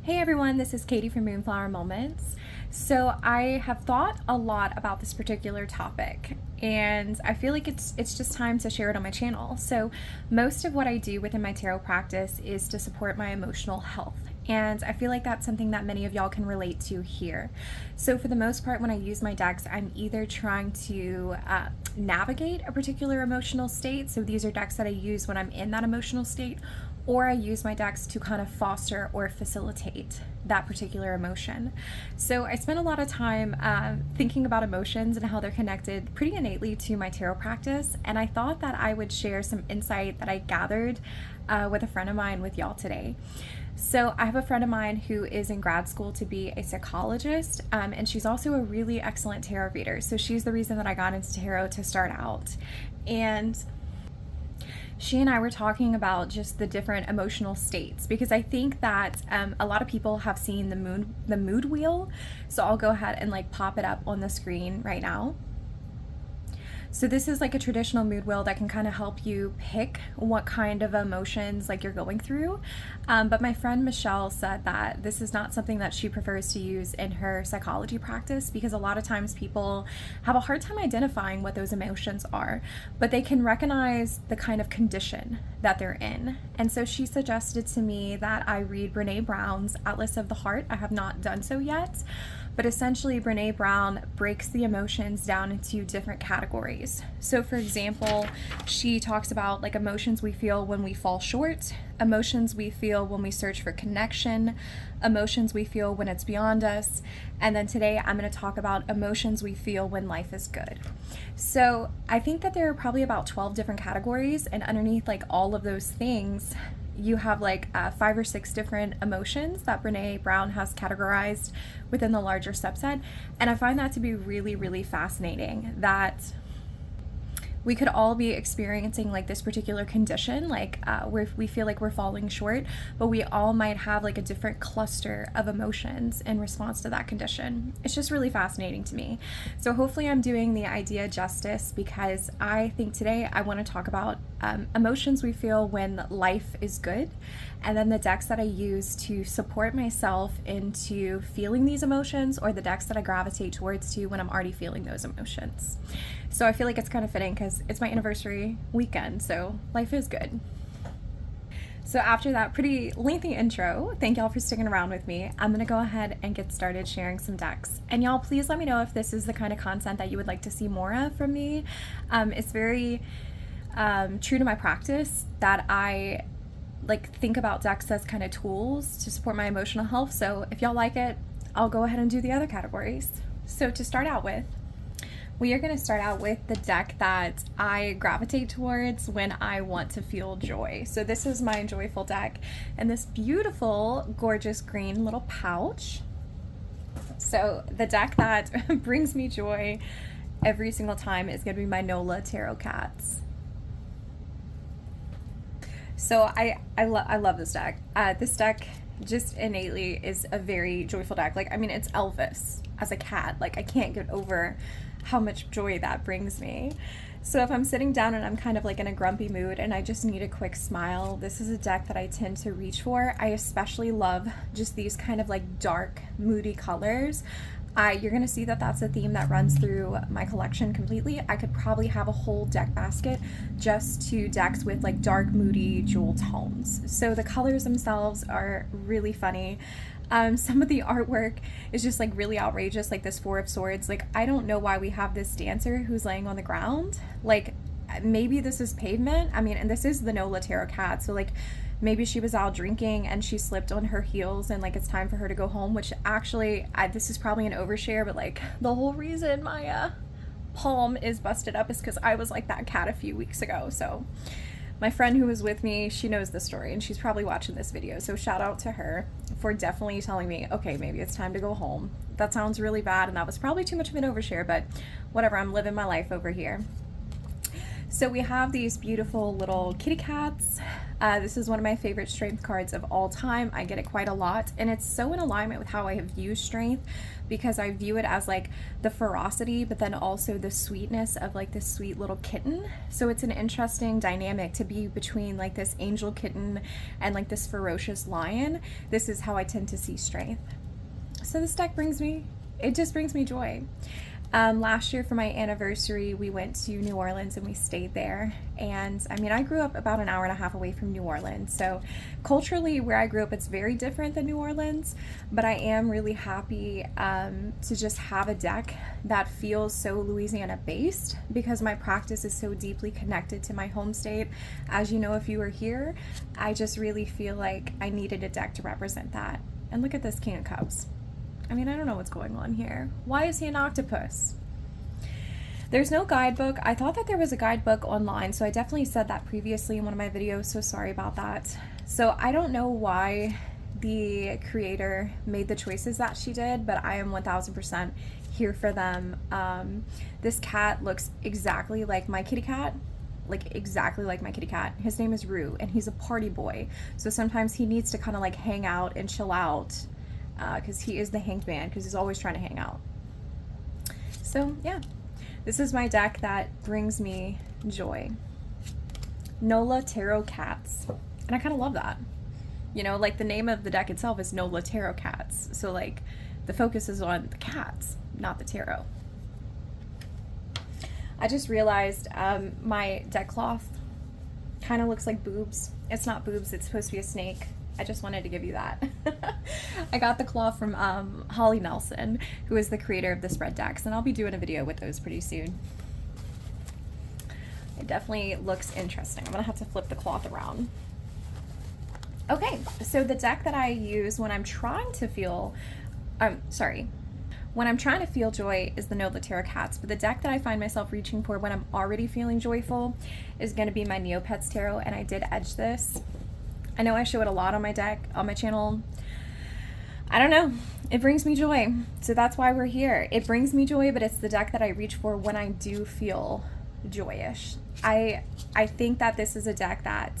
Hey everyone, this is Katie from Moonflower Moments. So I have thought a lot about this particular topic and I feel like it's just time to share it on my channel. So most of what I do within my tarot practice is to support my emotional health. And I feel like that's something that many of y'all can relate to here. So for the most part, when I use my decks, I'm either trying to navigate a particular emotional state. So these are decks that I use when I'm in that emotional state, or I use my decks to kind of foster or facilitate that particular emotion. So I spend a lot of time thinking about emotions and how they're connected pretty innately to my tarot practice, and I thought that I would share some insight that I gathered with a friend of mine with y'all today. So I have a friend of mine who is in grad school to be a psychologist, and she's also a really excellent tarot reader. So she's the reason that I got into tarot to start out. And she and I were talking about just the different emotional states, because I think that a lot of people have seen the mood wheel. So I'll go ahead and like pop it up on the screen right now. So this is like a traditional mood wheel that can kind of help you pick what kind of emotions like you're going through. But my friend Michelle said that this is not something that she prefers to use in her psychology practice, because a lot of times people have a hard time identifying what those emotions are, but they can recognize the kind of condition that they're in. And so she suggested to me that I read Brene Brown's Atlas of the Heart. I have not done so yet. But essentially, Brene Brown breaks the emotions down into different categories. So for example, she talks about like emotions we feel when we fall short, emotions we feel when we search for connection, emotions we feel when it's beyond us, and then today I'm going to talk about emotions we feel when life is good. So I think that there are probably about 12 different categories, and underneath like all of those things, you have like 5 or 6 different emotions that Brene Brown has categorized within the larger subset. And I find that to be really, really fascinating, that we could all be experiencing like this particular condition, like where we feel like we're falling short, but we all might have like a different cluster of emotions in response to that condition. It's just really fascinating to me. So hopefully I'm doing the idea justice, because I think today I want to talk about emotions we feel when life is good, and then the decks that I use to support myself into feeling these emotions, or the decks that I gravitate towards to when I'm already feeling those emotions. So I feel like it's kind of fitting because it's my anniversary weekend, so life is good. So after that pretty lengthy intro, thank y'all for sticking around with me. I'm gonna go ahead and get started sharing some decks. And y'all, please let me know if this is the kind of content that you would like to see more of from me. It's very true to my practice that I like think about decks as kind of tools to support my emotional health. So if y'all like it, I'll go ahead and do the other categories. So to start out with, we are going to start out with the deck that I gravitate towards when I want to feel joy. So this is my joyful deck, and this beautiful, gorgeous green little pouch. So the deck that brings me joy every single time is going to be my NOLA Tarot Cats. So I love this deck. This deck just innately is a very joyful deck. Like, I mean, it's Elvis as a cat. Like, I can't get over how much joy that brings me. So if I'm sitting down and I'm kind of like in a grumpy mood and I just need a quick smile, this is a deck that I tend to reach for. I especially love just these kind of like dark, moody colors. You're gonna see that that's a theme that runs through my collection completely. I could probably have a whole deck basket just to decks with like dark, moody jewel tones. So the colors themselves are really funny. Some of the artwork is just like really outrageous, like this 4 of Swords. Like, I don't know why we have this dancer who's laying on the ground. Like, maybe this is pavement. I mean, and this is the NOLA Tarot Cat, so like maybe she was out drinking and she slipped on her heels and like it's time for her to go home, which actually, this is probably an overshare, but like the whole reason my palm is busted up is because I was like that cat a few weeks ago. So my friend who was with me, she knows the story and she's probably watching this video, so shout out to her for definitely telling me, okay, maybe it's time to go home. That sounds really bad and that was probably too much of an overshare, but whatever, I'm living my life over here. So we have these beautiful little kitty cats. This is one of my favorite strength cards of all time. I get it quite a lot, and it's so in alignment with how I have used strength, because I view it as like the ferocity, but then also the sweetness of like this sweet little kitten. So it's an interesting dynamic to be between like this angel kitten and like this ferocious lion. This is how I tend to see strength. So this deck just brings me joy. Last year for my anniversary, we went to New Orleans and we stayed there. And I mean, I grew up about an hour and a half away from New Orleans. So culturally, where I grew up, it's very different than New Orleans. But I am really happy to just have a deck that feels so Louisiana based, because my practice is so deeply connected to my home state. As you know, if you were here, I just really feel like I needed a deck to represent that. And look at this King of Cups. I mean, I don't know what's going on here. Why is he an octopus? There's no guidebook. I thought that there was a guidebook online, so I definitely said that previously in one of my videos, so sorry about that. So I don't know why the creator made the choices that she did, but I am 1000% here for them. This cat looks exactly like my kitty cat. Like exactly like my kitty cat. His name is Rue, and he's a party boy. So sometimes he needs to kind of like hang out and chill out, because he is the hanged man, because he's always trying to hang out. So yeah, this is my deck that brings me joy. NOLA Tarot Cats. And I kind of love that. You know, like the name of the deck itself is NOLA Tarot Cats. So like the focus is on the cats, not the tarot. I just realized my deck cloth kind of looks like boobs. It's not boobs, it's supposed to be a snake. I just wanted to give you that. I got the cloth from Holly Nelson, who is the creator of the spread decks, and I'll be doing a video with those pretty soon. It definitely looks interesting. I'm gonna have to flip the cloth around. Okay, so the deck that I use when I'm trying to feel, when I'm trying to feel joy is the NOLA Tarot Cats, but the deck that I find myself reaching for when I'm already feeling joyful is gonna be my Neopets Tarot, and I did edge this. I know I show it a lot on my deck, on my channel. I don't know, it brings me joy. So that's why we're here. It brings me joy, but it's the deck that I reach for when I do feel joyish. I think that this is a deck that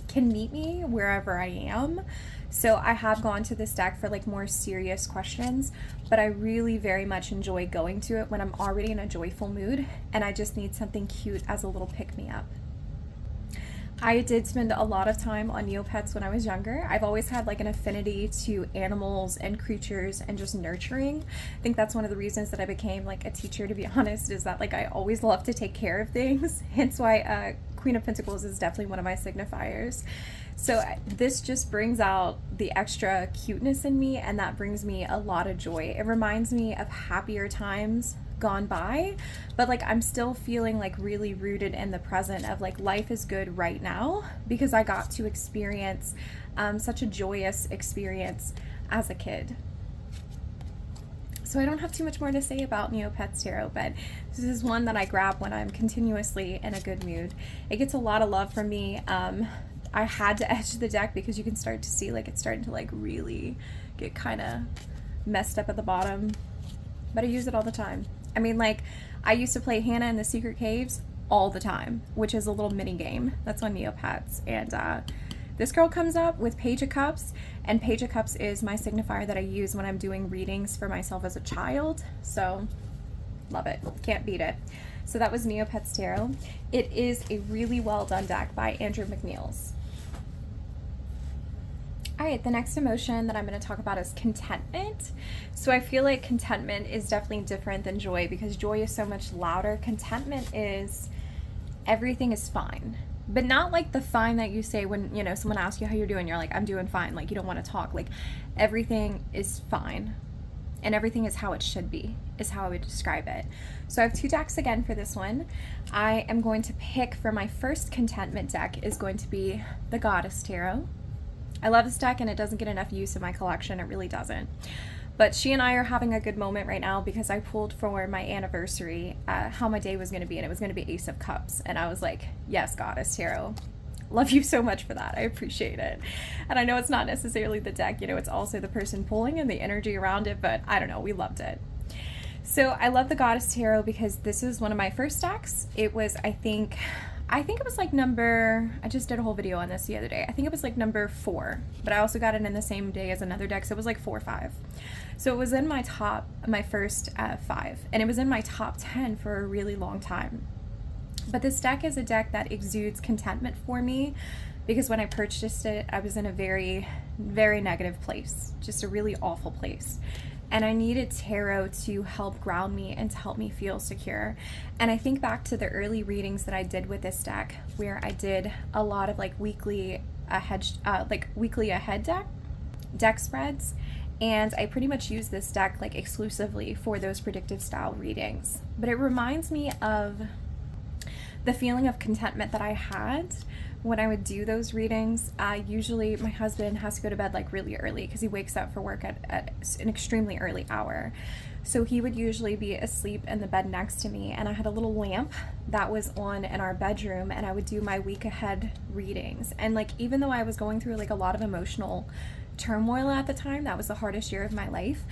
can meet me wherever I am. So I have gone to this deck for like more serious questions, but I really very much enjoy going to it when I'm already in a joyful mood and I just need something cute as a little pick-me-up. I did spend a lot of time on Neopets when I was younger. I've always had like an affinity to animals and creatures and just nurturing. I think that's one of the reasons that I became like a teacher, to be honest, is that like I always love to take care of things. Hence why Queen of Pentacles is definitely one of my signifiers. So this just brings out the extra cuteness in me, and that brings me a lot of joy. It reminds me of happier times gone by, but like I'm still feeling like really rooted in the present of like life is good right now because I got to experience such a joyous experience as a kid. So I don't have too much more to say about Neopets Tarot, but this is one that I grab when I'm continuously in a good mood. It gets a lot of love from me. I had to edge the deck because you can start to see like it's starting to like really get kind of messed up at the bottom, but I use it all the time. I mean, like, I used to play Hannah in the Secret Caves all the time, which is a little mini game that's on Neopets. And this girl comes up with Page of Cups, and Page of Cups is my signifier that I use when I'm doing readings for myself as a child. So, love it. Can't beat it. So that was Neopets Tarot. It is a really well done deck by Andrew McNeils. All right, the next emotion that I'm going to talk about is contentment. So I feel like contentment is definitely different than joy because joy is so much louder. Contentment is everything is fine, but not like the fine that you say when, you know, someone asks you how you're doing. You're like, I'm doing fine. Like you don't want to talk. Like everything is fine and everything is how it should be is how I would describe it. So I have two decks again for this one. I am going to pick for my first contentment deck is going to be the Goddess Tarot. I love this deck and it doesn't get enough use in my collection. It really doesn't. But she and I are having a good moment right now because I pulled for my anniversary how my day was going to be, and it was going to be Ace of Cups. And I was like, yes, Goddess Tarot. Love you so much for that. I appreciate it. And I know it's not necessarily the deck, you know, it's also the person pulling and the energy around it, but I don't know, we loved it. So I love the Goddess Tarot because this is one of my first decks. It was, I think, I think it was like I just did a whole video on this the other day. I think it was like number 4, but I also got it in the same day as another deck, so it was like 4 or 5. So it was in my first 5, and it was in my top 10 for a really long time. But this deck is a deck that exudes contentment for me, because when I purchased it, I was in a very, very negative place, just a really awful place. And I needed tarot to help ground me and to help me feel secure. And I think back to the early readings that I did with this deck, where I did a lot of like weekly ahead deck spreads. And I pretty much use this deck like exclusively for those predictive style readings. But it reminds me of the feeling of contentment that I had when I would do those readings. Usually my husband has to go to bed like really early because he wakes up for work at an extremely early hour. So he would usually be asleep in the bed next to me, and I had a little lamp that was on in our bedroom, and I would do my week ahead readings. And like, even though I was going through like a lot of emotional turmoil at the time, that was the hardest year of my life,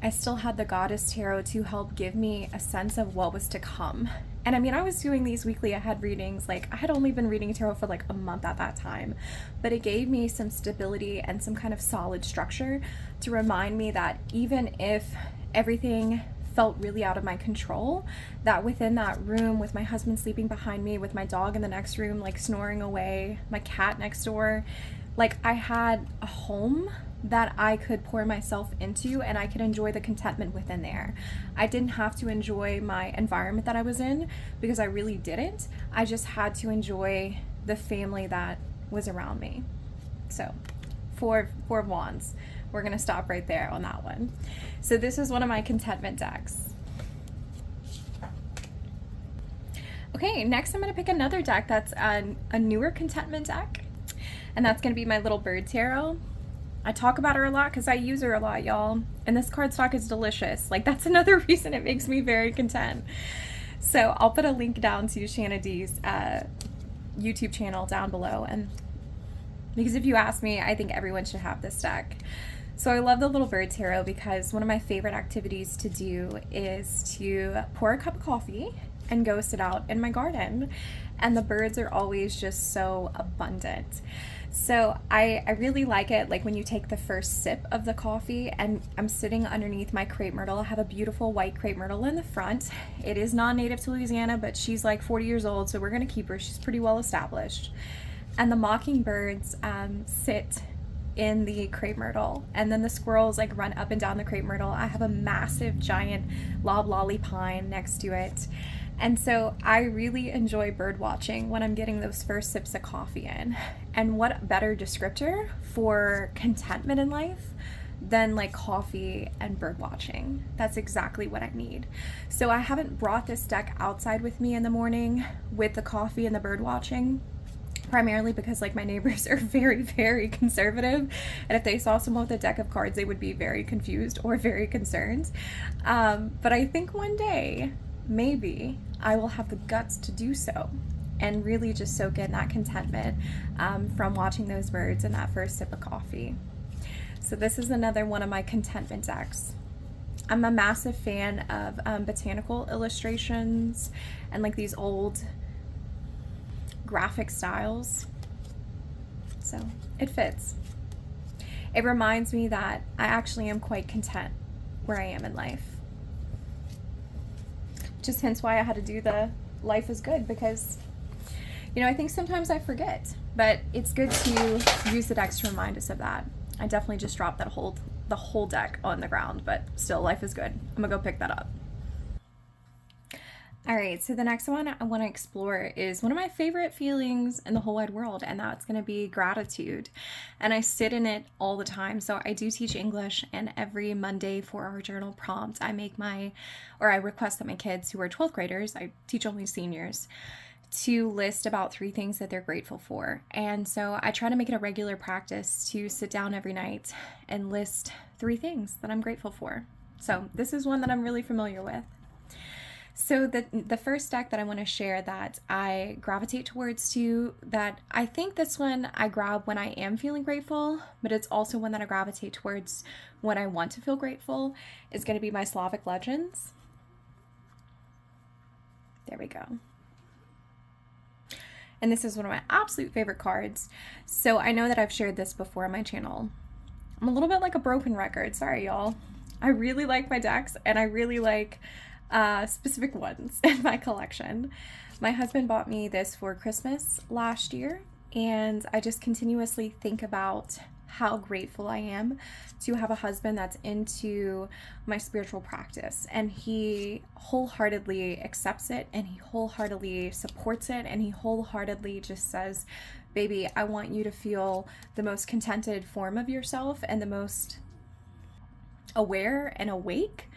I still had the Goddess Tarot to help give me a sense of what was to come. And I mean, I was doing these weekly ahead readings, like I had only been reading tarot for like a month at that time, but it gave me some stability and some kind of solid structure to remind me that even if everything felt really out of my control, that within that room, with my husband sleeping behind me, with my dog in the next room like snoring away, my cat next door, like I had a home that I could pour myself into, and I could enjoy the contentment within there. I didn't have to enjoy my environment that I was in, because I really didn't. I just had to enjoy the family that was around me. So 4 of Wands. We're gonna stop right there on that one. So this is one of my contentment decks. Okay, next I'm gonna pick another deck that's a newer contentment deck, and that's gonna be my Little Bird Tarot. I talk about her a lot because I use her a lot, y'all. And this cardstock is delicious. Like, that's another reason it makes me very content. So I'll put a link down to Shanna D's YouTube channel down below. And because if you ask me, I think everyone should have this deck. So I love the Little Bird Tarot because one of my favorite activities to do is to pour a cup of coffee and go sit out in my garden. And the birds are always just so abundant. So I really like it, like when you take the first sip of the coffee, and I'm sitting underneath my crepe myrtle. I have a beautiful white crepe myrtle in the front. It is non-native to Louisiana, but she's like 40 years old, so we're gonna keep her. She's pretty well established. And the mockingbirds sit in the crepe myrtle, and then the squirrels like run up and down the crepe myrtle. I have a massive giant loblolly pine next to it. And so I really enjoy bird watching when I'm getting those first sips of coffee in. And what better descriptor for contentment in life than like coffee and bird watching? That's exactly what I need. So I haven't brought this deck outside with me in the morning with the coffee and the bird watching, primarily because like my neighbors are very, very conservative, and if they saw someone with a deck of cards, they would be very confused or very concerned. But I think one day, maybe I will have the guts to do so and really just soak in that contentment from watching those birds and that first sip of coffee. So this is another one of my contentment decks. I'm a massive fan of botanical illustrations and like these old graphic styles. So it fits. It reminds me that I actually am quite content where I am in life. Just hence why I had to do the life is good, because you know, I think sometimes I forget, but it's good to use the decks to remind us of that. I definitely just dropped the whole deck on the ground, but still, life is good. I'm gonna go pick that up. All right, so the next one I want to explore is one of my favorite feelings in the whole wide world, and that's going to be gratitude. And I sit in it all the time. So I do teach English, and every Monday for our journal prompt, I request that my kids who are 12th graders, I teach only seniors, to list about 3 things that they're grateful for. And so I try to make it a regular practice to sit down every night and list 3 things that I'm grateful for. So this is one that I'm really familiar with. So the first deck that I want to share that I gravitate towards that I think this one I grab when I am feeling grateful, but it's also one that I gravitate towards when I want to feel grateful, is going to be my Slavic Legends. There we go. And this is one of my absolute favorite cards. So I know that I've shared this before on my channel. I'm a little bit like a broken record. Sorry, y'all. I really like my decks, and I really like specific ones in my collection. My husband bought me this for Christmas last year, and I just continuously think about how grateful I am to have a husband that's into my spiritual practice, and he wholeheartedly accepts it, and he wholeheartedly supports it, and he wholeheartedly just says, baby, I want you to feel the most contented form of yourself and the most aware and awake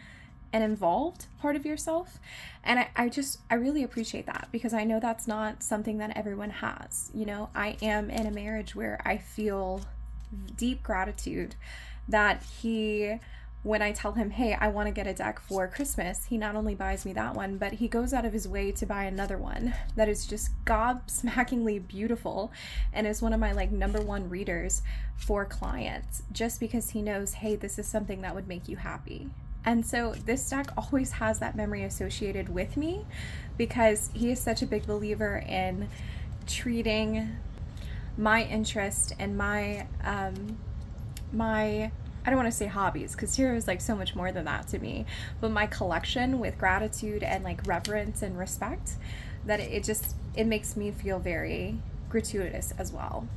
and involved part of yourself. And I really appreciate that, because I know that's not something that everyone has. You know, I am in a marriage where I feel deep gratitude that he, when I tell him, hey, I want to get a deck for Christmas, he not only buys me that one, but he goes out of his way to buy another one that is just gobsmackingly beautiful and is one of my like #1 readers for clients, just because he knows, hey, this is something that would make you happy. And so this deck always has that memory associated with me, because he is such a big believer in treating my interest and my I don't want to say hobbies, because tarot is like so much more than that to me, but my collection with gratitude and like reverence and respect, that it makes me feel very gratuitous as well.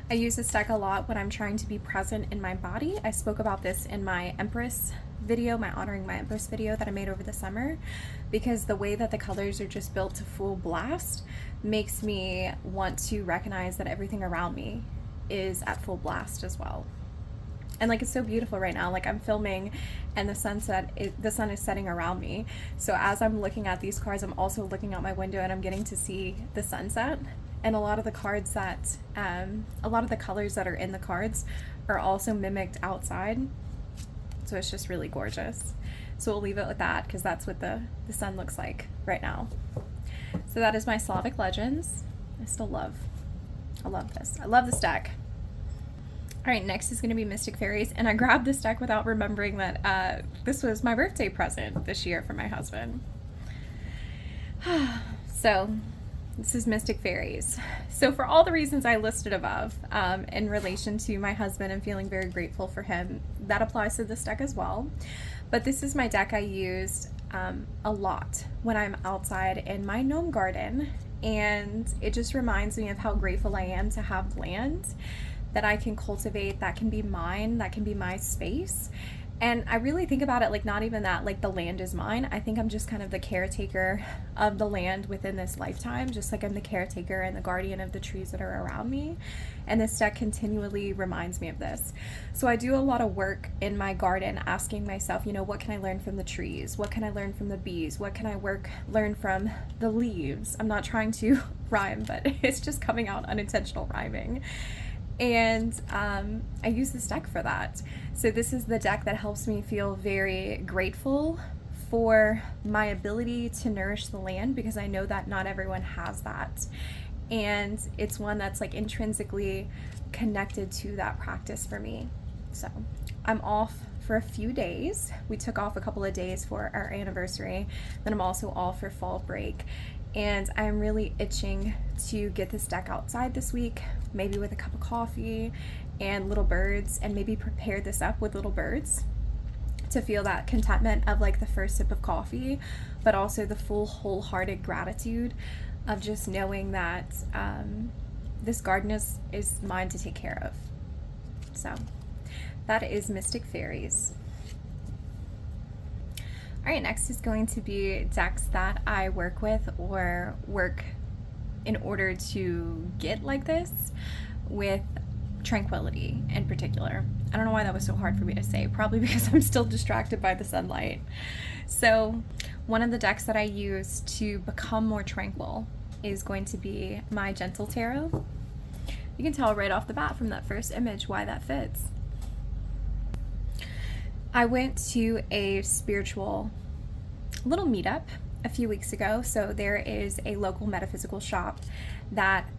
I use this deck a lot when I'm trying to be present in my body. I spoke about this in my Empress video, my Honoring My Empress video that I made over the summer, because the way that the colors are just built to full blast makes me want to recognize that everything around me is at full blast as well. And like, it's so beautiful right now. Like, I'm filming and the sun is setting around me. So as I'm looking at these cards, I'm also looking out my window and I'm getting to see the sunset. And a lot of the cards that, a lot of the colors that are in the cards are also mimicked outside. So it's just really gorgeous. So we'll leave it with that, because that's what the sun looks like right now. So that is my Slavic Legends. I love this. I love this deck. All right, next is going to be Mystic Fairies, and I grabbed this deck without remembering that this was my birthday present this year for my husband. So this is Mystic Fairies. So for all the reasons I listed above, in relation to my husband and feeling very grateful for him, that applies to this deck as well. But this is my deck I used a lot when I'm outside in my gnome garden, and it just reminds me of how grateful I am to have land that I can cultivate, that can be mine, that can be my space. And I really think about it like, not even that like the land is mine. I think I'm just kind of the caretaker of the land within this lifetime, just like I'm the caretaker and the guardian of the trees that are around me. And this deck continually reminds me of this. So I do a lot of work in my garden asking myself, you know, what can I learn from the trees? What can I learn from the bees? What can I learn from the leaves? I'm not trying to rhyme, but it's just coming out unintentional rhyming. And I use this deck for that. So this is the deck that helps me feel very grateful for my ability to nourish the land, because I know that not everyone has that. And it's one that's like intrinsically connected to that practice for me. So I'm off for a few days. We took off a couple of days for our anniversary. Then I'm also off for fall break. And I'm really itching to get this deck outside this week, maybe with a cup of coffee and little birds, and maybe prepare this up with little birds to feel that contentment of like the first sip of coffee, but also the full wholehearted gratitude of just knowing that this garden is mine to take care of. So that is Mystic Fairies. All right, next is going to be decks that I work with or work in order to get like this with tranquility in particular. I don't know why that was so hard for me to say, probably because I'm still distracted by the sunlight. So one of the decks that I use to become more tranquil is going to be my Gentle Tarot. You can tell right off the bat from that first image why that fits. I went to a spiritual little meetup a few weeks ago. So there is a local metaphysical shop that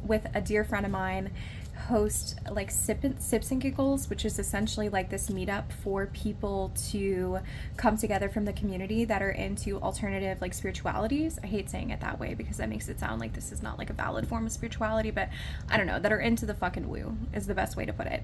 with a dear friend of mine host like Sips and Giggles, which is essentially like this meetup for people to come together from the community that are into alternative like spiritualities. I hate saying it that way because that makes it sound like this is not like a valid form of spirituality, but I don't know, that are into the fucking woo is the best way to put it.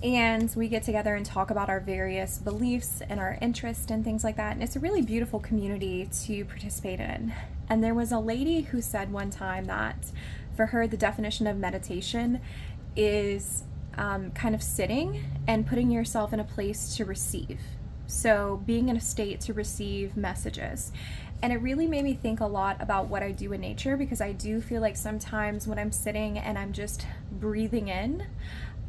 And we get together and talk about our various beliefs and our interests and things like that. And it's a really beautiful community to participate in. And there was a lady who said one time that for her, the definition of meditation is kind of sitting and putting yourself in a place to receive. So being in a state to receive messages. And it really made me think a lot about what I do in nature, because I do feel like sometimes when I'm sitting and I'm just breathing in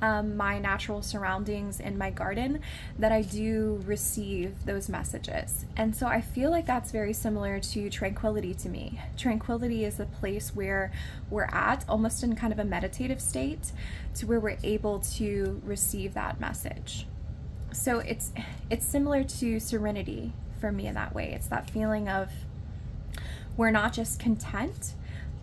my natural surroundings in my garden, that I do receive those messages. And so I feel like that's very similar to tranquility to me. Tranquility is a place where we're at, almost in kind of a meditative state, to where we're able to receive that message. So it's similar to serenity for me in that way. It's that feeling of we're not just content,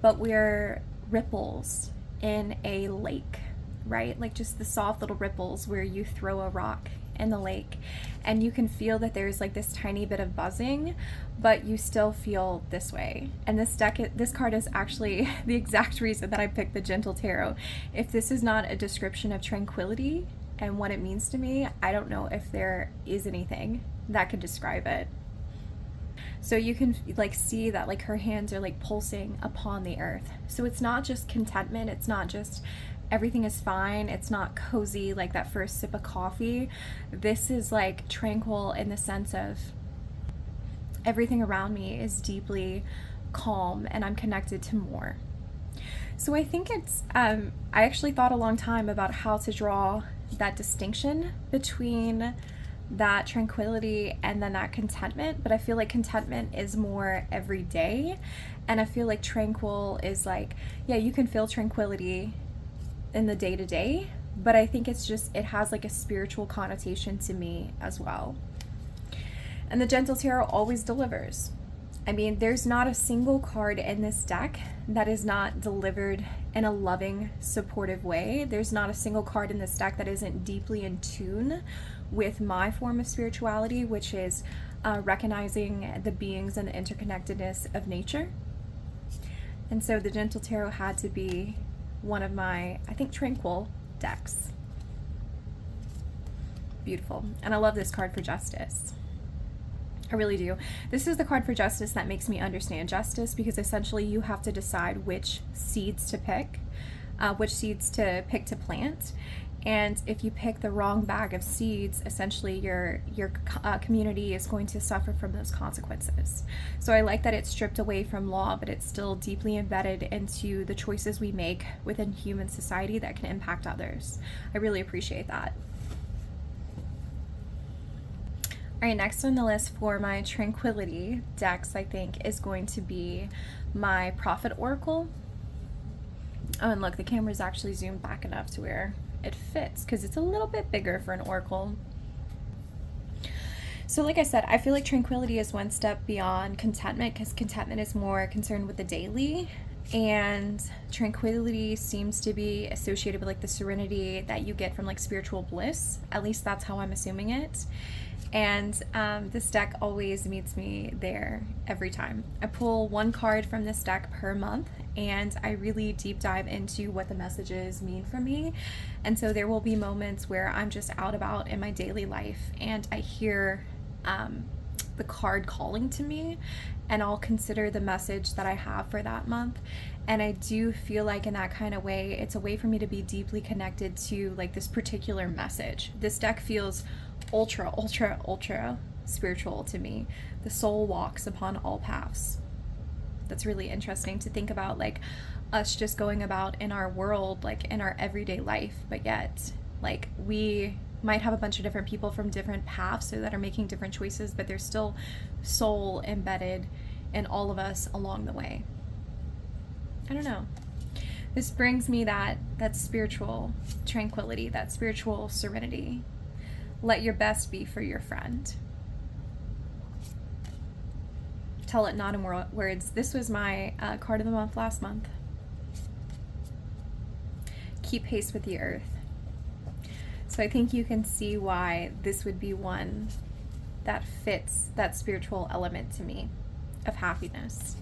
but we're ripples in a lake, right? Like just the soft little ripples where you throw a rock in the lake and you can feel that there's like this tiny bit of buzzing, but you still feel this way. And this card is actually the exact reason that I picked the Gentle Tarot. If this is not a description of tranquility and what it means to me, I don't know if there is anything that could describe it. So you can like see that like her hands are like pulsing upon the earth. So it's not just contentment, it's not just everything is fine, it's not cozy like that first sip of coffee. This is like tranquil in the sense of everything around me is deeply calm and I'm connected to more. So I think it's I actually thought a long time about how to draw that distinction between that tranquility and then that contentment, but I feel like contentment is more everyday, and I feel like tranquil is like, yeah, you can feel tranquility in the day-to-day, but I think it's just, it has like a spiritual connotation to me as well. And the Gentle Tarot always delivers. I mean, there's not a single card in this deck that is not delivered in a loving, supportive way. There's not a single card in this deck that isn't deeply in tune with my form of spirituality, which is recognizing the beings and the interconnectedness of nature. And so the Gentle Tarot had to be one of my, I think, tranquil decks. Beautiful. And I love this card for justice. I really do. This is the card for justice that makes me understand justice, because essentially you have to decide which seeds to pick, to plant. And if you pick the wrong bag of seeds, essentially your community is going to suffer from those consequences. So I like that it's stripped away from law, but it's still deeply embedded into the choices we make within human society that can impact others. I really appreciate that. All right, next on the list for my tranquility decks, I think, is going to be my Prophet Oracle. Oh, and look, the camera's actually zoomed back enough to where it fits, because it's a little bit bigger for an oracle. So like I said, I feel like tranquility is one step beyond contentment, because contentment is more concerned with the daily, and tranquility seems to be associated with like the serenity that you get from like spiritual bliss. At least that's how I'm assuming it. And this deck always meets me there every time. I pull one card from this deck per month, and I really deep dive into what the messages mean for me. And so there will be moments where I'm just out about in my daily life and I hear the card calling to me, and I'll consider the message that I have for that month. And I do feel like in that kind of way, it's a way for me to be deeply connected to like this particular message. This deck feels ultra spiritual to me. The soul walks upon all paths. That's really interesting to think about, like us just going about in our world, like in our everyday life, but yet like we might have a bunch of different people from different paths so that are making different choices, but there's still soul embedded in all of us along the way. I don't know. This brings me that spiritual tranquility, that spiritual serenity. Let your best be for your friend. Tell it not in words. This was my card of the month last month. keep pace with the earth. So I think you can see why this would be one that fits that spiritual element to me of happiness.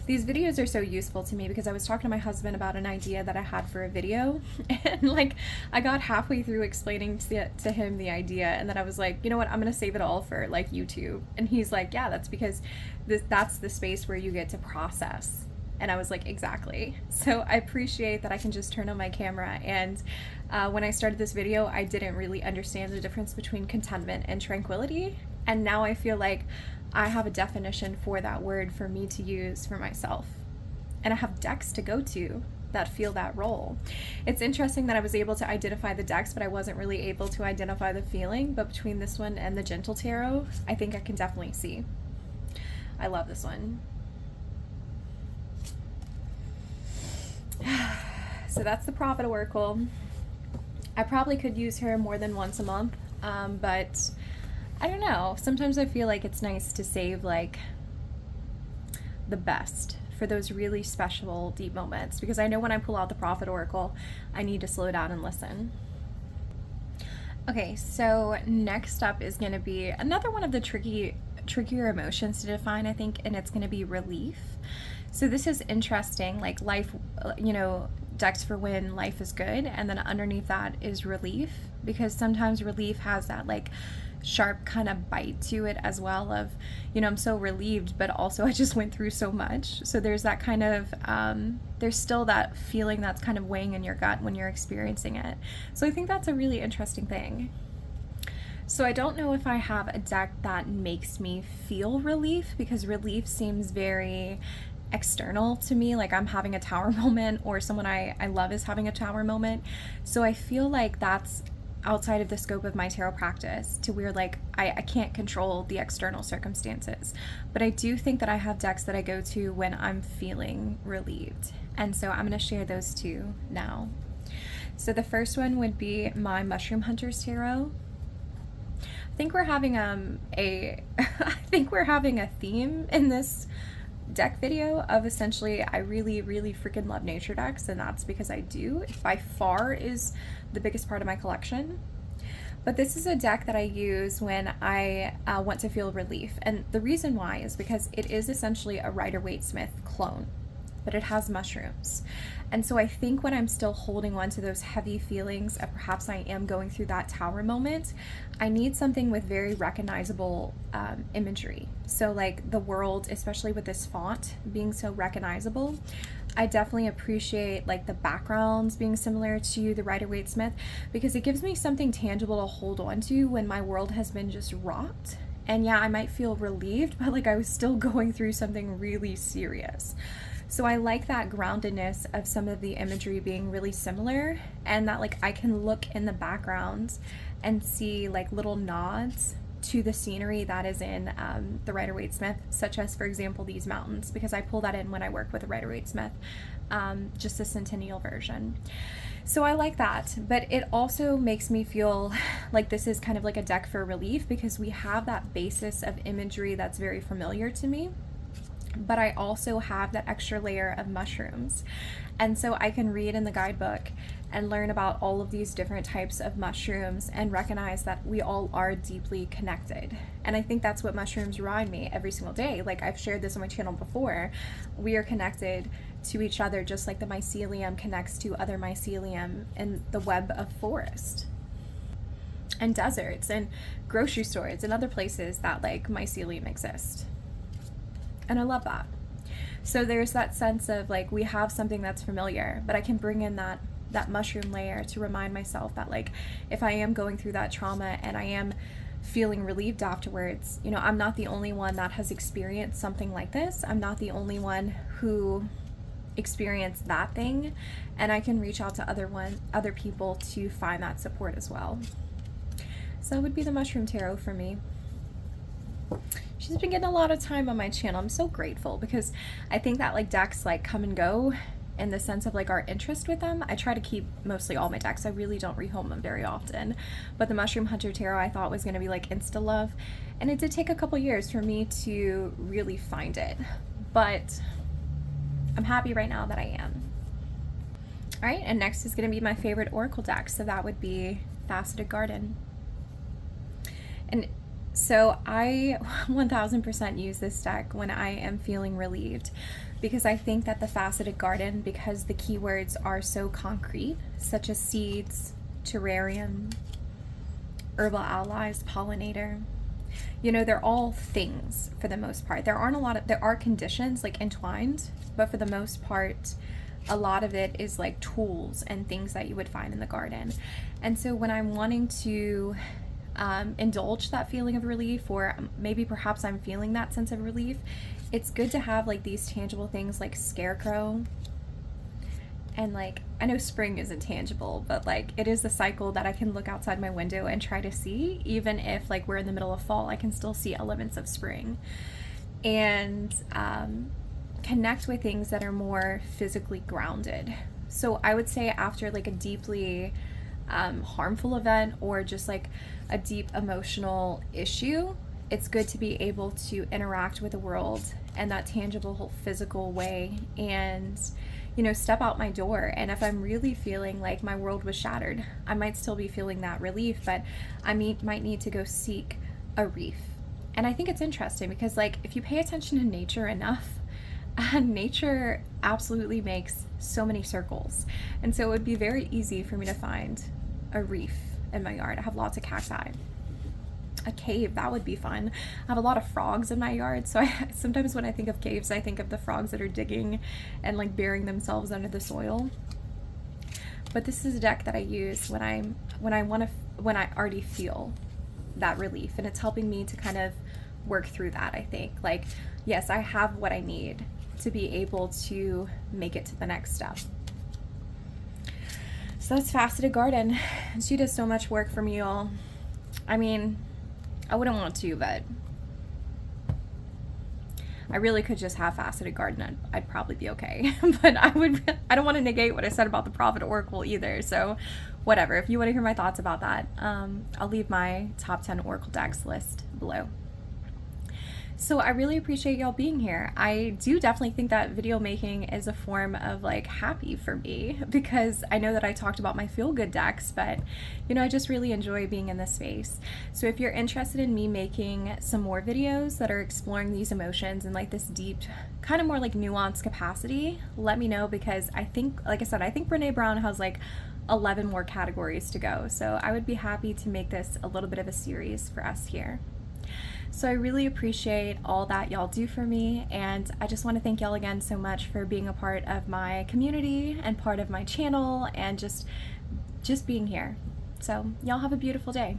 These videos are so useful to me because I was talking to my husband about an idea that I had for a video, and like I got halfway through explaining to him the idea, and then I was like, you know what, I'm gonna save it all for like YouTube. And he's like, yeah, that's because that's the space where you get to process. And I was like, exactly. So I appreciate that I can just turn on my camera. And when I started this video, I didn't really understand the difference between contentment and tranquility. And now I feel like I have a definition for that word for me to use for myself. And I have decks to go to that feel that role. It's interesting that I was able to identify the decks, but I wasn't really able to identify the feeling. But between this one and the Gentle Tarot, I think I can definitely see. I love this one. So that's the Prophet Oracle. I probably could use her more than once a month, but I don't know. Sometimes I feel like it's nice to save like the best for those really special deep moments, because I know when I pull out the Prophet Oracle, I need to slow down and listen. Okay, so next up is going to be another one of the trickier emotions to define, I think, and it's going to be relief. So this is interesting, like life, you know, decks for when life is good, and then underneath that is relief, because sometimes relief has that like sharp kind of bite to it as well of, you know, I'm so relieved, but also I just went through so much. So there's that kind of, there's still that feeling that's kind of weighing in your gut when you're experiencing it. So I think that's a really interesting thing. So I don't know if I have a deck that makes me feel relief, because relief seems very external to me, like I'm having a tower moment, or someone I love is having a tower moment. So I feel like that's outside of the scope of my tarot practice, to where like I can't control the external circumstances. But I do think that I have decks that I go to when I'm feeling relieved. And so I'm going to share those two now. So the first one would be my Mushroom Hunters Tarot. I think we're having I think we're having a theme in this deck video of essentially I really freaking love nature decks, and that's because I do. It by far is the biggest part of my collection. But this is a deck that I use when I want to feel relief, and the reason why is because it is essentially a Rider-Waite-Smith clone, but it has mushrooms. And so I think when I'm still holding on to those heavy feelings of perhaps I am going through that tower moment, I need something with very recognizable imagery. So like the world, especially with this font being so recognizable, I definitely appreciate like the backgrounds being similar to the Rider-Waite-Smith, because it gives me something tangible to hold on to when my world has been just rocked. And yeah, I might feel relieved, but like I was still going through something really serious. So I like that groundedness of some of the imagery being really similar, and that like I can look in the background and see like little nods to the scenery that is in the Rider-Waite-Smith, such as, for example, these mountains, because I pull that in when I work with the Rider-Waite-Smith, just the Centennial version. So I like that, but it also makes me feel like this is kind of like a deck for relief, because we have that basis of imagery that's very familiar to me, but I also have that extra layer of mushrooms. And so I can read in the guidebook and learn about all of these different types of mushrooms and recognize that we all are deeply connected. And I think that's what mushrooms remind me every single day. Like I've shared this on my channel before, we are connected to each other just like the mycelium connects to other mycelium in the web of forest and deserts and grocery stores and other places that like mycelium exist. And I love that. So there's that sense of like we have something that's familiar, but I can bring in that mushroom layer to remind myself that like if I am going through that trauma and I am feeling relieved afterwards, you know, I'm not the only one that has experienced something like this. I'm not the only one who experienced that thing, and I can reach out to other people to find that support as well. So that would be the Mushroom Tarot for me. She's been getting a lot of time on my channel. I'm so grateful, because I think that like decks like come and go in the sense of like our interest with them. I try to keep mostly all my decks. I really don't rehome them very often. But the Mushroom Hunter Tarot I thought was going to be like insta love, and it did take a couple years for me to really find it. But I'm happy right now that I am. All right, and next is going to be my favorite oracle deck, so that would be Faceted Garden. And so I 1000% use this deck when I am feeling relieved, because I think that the Faceted Garden, because the keywords are so concrete, such as seeds, terrarium, herbal allies, pollinator, you know, they're all things for the most part. There are conditions like entwined, but for the most part, a lot of it is like tools and things that you would find in the garden. And so when I'm wanting to indulge that feeling of relief, or maybe perhaps I'm feeling that sense of relief, it's good to have like these tangible things like scarecrow. And like, I know spring isn't tangible, but like it is the cycle that I can look outside my window and try to see. Even if like we're in the middle of fall, I can still see elements of spring. And connect with things that are more physically grounded. So I would say after like a deeply harmful event, or just like a deep emotional issue, it's good to be able to interact with the world in that tangible, whole physical way, and you know, step out my door. And if I'm really feeling like my world was shattered, I might still be feeling that relief, but I might need to go seek a reef. And I think it's interesting because like if you pay attention to nature enough, nature absolutely makes so many circles. And so it would be very easy for me to find a reef in my yard. I have lots of cacti. A cave, that would be fun. I have a lot of frogs in my yard, so sometimes when I think of caves, I think of the frogs that are digging and like burying themselves under the soil. But this is a deck that I use when I already feel that relief, and it's helping me to kind of work through that. I think like, yes, I have what I need to be able to make it to the next step. So that's Faceted Garden. She does so much work for me, y'all. I mean, I wouldn't want to, but I really could just have Faceted Garden. I'd probably be okay. But I don't want to negate what I said about the Prophet Oracle either. So whatever. If you want to hear my thoughts about that, I'll leave my top 10 Oracle decks list below. So I really appreciate y'all being here. I do definitely think that video making is a form of like happy for me, because I know that I talked about my feel-good decks, but you know, I just really enjoy being in this space. So if you're interested in me making some more videos that are exploring these emotions in like this deep, kind of more like nuanced capacity, let me know, because I think, like I said, I think Brene Brown has like 11 more categories to go. So I would be happy to make this a little bit of a series for us here. So I really appreciate all that y'all do for me, and I just want to thank y'all again so much for being a part of my community and part of my channel, and just being here. So y'all have a beautiful day.